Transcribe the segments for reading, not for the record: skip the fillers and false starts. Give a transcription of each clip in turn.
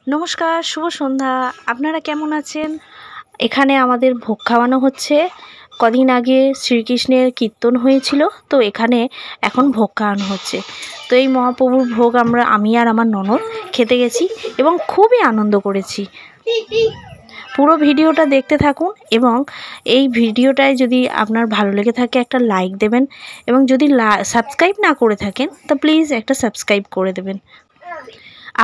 নমস্কার, শুভ সন্ধ্যা। আপনারা কেমন আছেন? এখানে আমাদের ভোগ খাওয়ানো হচ্ছে। কদিন আগে শ্রীকৃষ্ণের কীর্তন হয়েছিল, তো এখানে এখন ভোগ খাওয়ানো হচ্ছে। তো এই মহাপ্রভুর ভোগ আমি আর আমার ননদ খেতে গেছি এবং খুবই আনন্দ করেছি। পুরো ভিডিওটা দেখতে থাকুন এবং এই ভিডিওটায় যদি আপনার ভালো লেগে থাকে একটা লাইক দেবেন এবং যদি সাবস্ক্রাইব না করে থাকেন তো প্লিজ একটা সাবস্ক্রাইব করে দেবেন।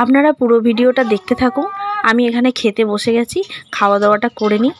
আপনারা পুরো ভিডিওটা দেখতে থাকুন। আমি এখানে খেতে বসে গেছি, খাওয়া দাওয়াটা করে নিই।